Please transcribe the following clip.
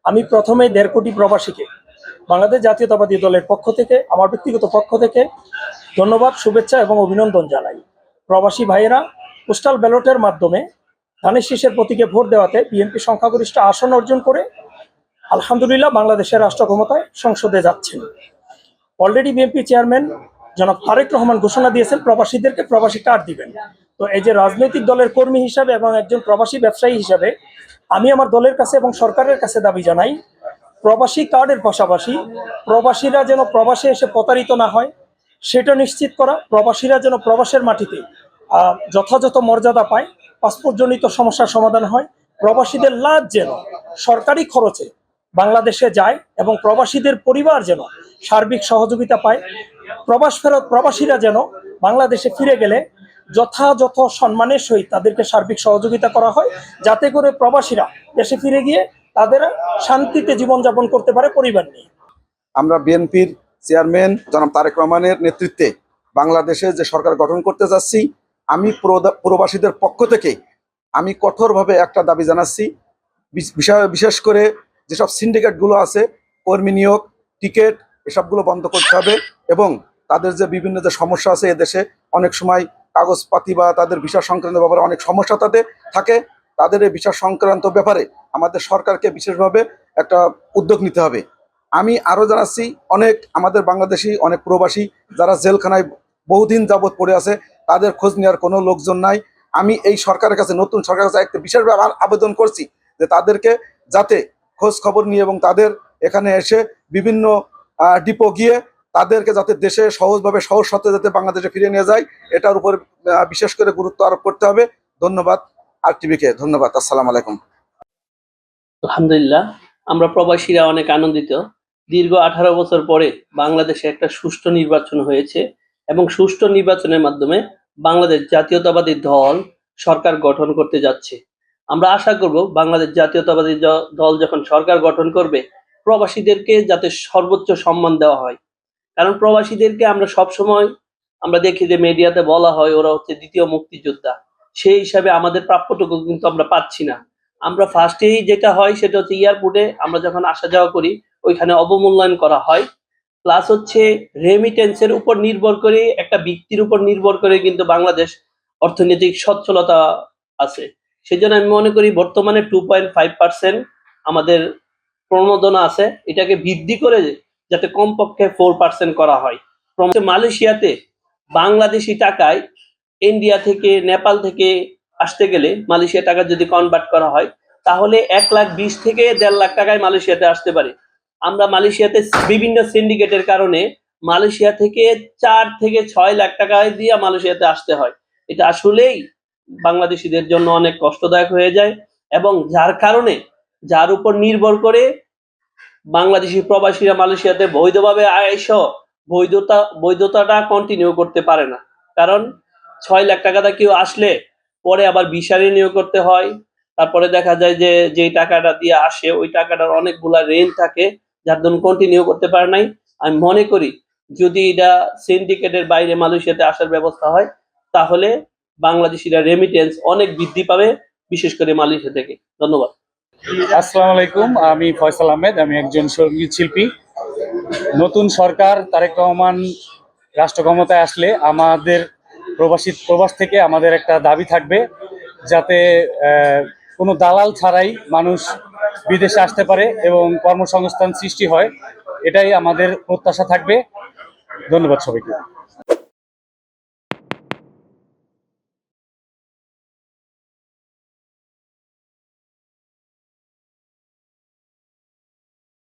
আমি প্রথমে 1.5 কোটি প্রবাসীকে বাংলাদেশ জাতীয়তাবাদী দলের পক্ষ থেকে, আমার ব্যক্তিগত পক্ষ থেকে ধন্যবাদ, শুভেচ্ছা এবং অভিনন্দন জানাই। প্রবাসী ভাইয়েরা পোস্টাল ব্যালটের মাধ্যমে ধানের শীষের প্রতীকে ভোট দেওয়াতে বিএনপি সংখ্যাগরিষ্ঠ আসন অর্জন করে আলহামদুলিল্লাহ বাংলাদেশের রাষ্ট্র ক্ষমতায় সংসদে যাচ্ছেন। অলরেডি বিএনপি চেয়ারম্যান জনাব তারেক রহমান ঘোষণা দিয়েছেন প্রবাসীদেরকে প্রবাসী কার্ড দিবেন। তো এই যে রাজনৈতিক দলের কর্মী হিসাবে এবং একজন প্রবাসী ব্যবসায়ী হিসাবে আমি আমার দলের কাছে এবং সরকারের কাছে দাবি জানাই, প্রবাসী কার্ডের পাশাপাশি প্রবাসীরা যেন প্রবাসে এসে প্রতারিত না হয় সেটা নিশ্চিত করা, প্রবাসীরা যেন প্রবাসের মাটিতে যথাযথ মর্যাদা পায়, পাসপোর্টজনিত সমস্যার সমাধান হয়, প্রবাসীদের লাভ যেন সরকারি খরচে বাংলাদেশে যায় এবং প্রবাসীদের পরিবার যেন সার্বিক সহযোগিতা পায়, প্রবাস ফেরত প্রবাসীরা যেন বাংলাদেশে ফিরে গেলে যথাযথ সম্মানের সহিত তাদেরকে সার্বিক সহযোগিতা করা হয়, যাতে করে প্রবাসীরা দেশে ফিরে গিয়ে তাদের শান্তিতে জীবনযাপন করতে পারে পরিবার নিয়ে। আমরা বিএনপির চেয়ারম্যান জনাব তারেক রহমানের নেতৃত্বে বাংলাদেশে যে সরকার গঠন করতে যাচ্ছি, আমি প্রবাসীদের পক্ষ থেকে আমি কঠোরভাবে একটা দাবি জানাচ্ছি। বিশেষ করে যেসব সিন্ডিকেটগুলো আছে, কর্মী নিয়োগ, টিকিট, এসবগুলো বন্ধ করতে হবে এবং তাদের যে বিভিন্ন যে সমস্যা আছে, এদেশে অনেক সময় কাগজপাতি বা তাদের ভিসা সংক্রান্ত ব্যাপারে অনেক সমস্যা তাদের থাকে, তাদের এই ভিসা সংক্রান্ত ব্যাপারে আমাদের সরকারকে বিশেষভাবে একটা উদ্যোগ নিতে হবে। আমি আরও জানাচ্ছি, অনেক আমাদের বাংলাদেশি অনেক প্রবাসী যারা জেলখানায় বহুদিন যাবৎ পড়ে আছে, তাদের খোঁজ নেওয়ার কোনো লোকজন নাই। আমি এই সরকারের কাছে, নতুন সরকারের কাছে একটা বিশেষভাবে আবেদন করছি যে তাদেরকে যাতে খোঁজ খবর নিয়ে এবং তাদের এখানে এসে বিভিন্ন ডিপো গিয়ে তাদেরকে যাতে দেশে সহজভাবে সহজ সত্ত্বে যাতে বাংলাদেশে ফিরিয়ে নিয়ে যায়, এটার উপর বিশেষ করে গুরুত্ব আরোপ করতে হবে। ধন্যবাদ RTVকে, ধন্যবাদ। আসসালামু আলাইকুম। আলহামদুলিল্লাহ, আমরা প্রবাসীরা অনেক আনন্দিত। দীর্ঘ 18 বছর পরে বাংলাদেশে একটা সুষ্ঠু নির্বাচন হয়েছে এবং সুষ্ঠু নির্বাচনের মাধ্যমে বাংলাদেশ জাতীয়তাবাদী দল সরকার গঠন করতে যাচ্ছে। আমরা আশা করব বাংলাদেশ জাতীয়তাবাদী দল যখন সরকার গঠন করবে, প্রবাসীদেরকে যাতে সর্বোচ্চ সম্মান দেওয়া হয়। কারণ প্রবাসীদেরকে আমরা সবসময় আমরা দেখি যে মিডিয়াতে বলা হয় ওরা হচ্ছে দ্বিতীয় মুক্তিযোদ্ধা, সেই হিসাবে আমাদের প্রাপ্যটুকু কিন্তু আমরা পাচ্ছি না। আমরা ফার্স্টেই যেটা হয় সেটা হচ্ছে এয়ারপোর্টে আমরা যখন আসা যাওয়া করি ওইখানে অবমূল্যায়ন করা হয়, প্লাস হচ্ছে রেমিটেন্সের উপর নির্ভর করে, একটা ব্যক্তির উপর নির্ভর করে কিন্তু বাংলাদেশ অর্থনৈতিক সচ্ছলতা আছে। সেজন্য আমি মনে করি বর্তমানে 2.5% আমাদের প্রণোদনা আছে, এটাকে বৃদ্ধি করে যাতে কমপক্ষে 4% করা হয়। মালয়েশিয়াতে বাংলাদেশি টাকায় ইন্ডিয়া থেকে, নেপাল থেকে আসতে গেলে মালয়েশিয়া টাকা যদি কনভার্ট করা হয় তাহলে 1,20,000 থেকে 1.5 লাখ টাকায় মালয়েশিয়াতে আসতে পারে। আমরা মালয়েশিয়াতে বিভিন্ন সিন্ডিকেটের কারণে মালয়েশিয়া থেকে 4 থেকে 6 লাখ টাকায় দিয়ে মালয়েশিয়াতে আসতে হয়। এটা আসলেই বাংলাদেশিদের জন্য অনেক কষ্টদায়ক হয়ে যায় এবং যার কারণে, যার উপর নির্ভর করে বাংলাদেশি প্রবাসীরা মালয়েশিয়াতে বৈধভাবে আইসা বৈধতাটা কন্টিনিউ করতে পারে না। কারণ 6 লাখ টাকাটা কেউ আসলে পরে আবার ভিসা রিনিউ করতে হয়, তারপরে দেখা যায় যে যেই টাকাটা দিয়ে আসে ওই টাকাটার অনেকগুলা রেন্ট থাকে, যার জন্য কন্টিনিউ করতে পারে নাই। আমি মনে করি যদি এটা সিন্ডিকেটের বাইরে মালয়েশিয়াতে আসার ব্যবস্থা হয় তাহলে বাংলাদেশিরা রেমিটেন্স অনেক বৃদ্ধি পাবে, বিশেষ করে মালয়েশিয়া থেকে। ধন্যবাদ। আসসালামু আলাইকুম, আমি ফয়সাল আহমেদ, আমি একজন সঙ্গীত শিল্পী। নতুন সরকার তারেক রহমান রাষ্ট্র ক্ষমতায় আসলে আমাদের প্রবাস থেকে আমাদের একটা দাবি থাকবে, যাতে কোনো দালাল ছাড়াই মানুষ বিদেশে আসতে পারে এবং কর্মসংস্থান সৃষ্টি হয়, এটাই আমাদের প্রত্যাশা থাকবে। ধন্যবাদ সবাইকে।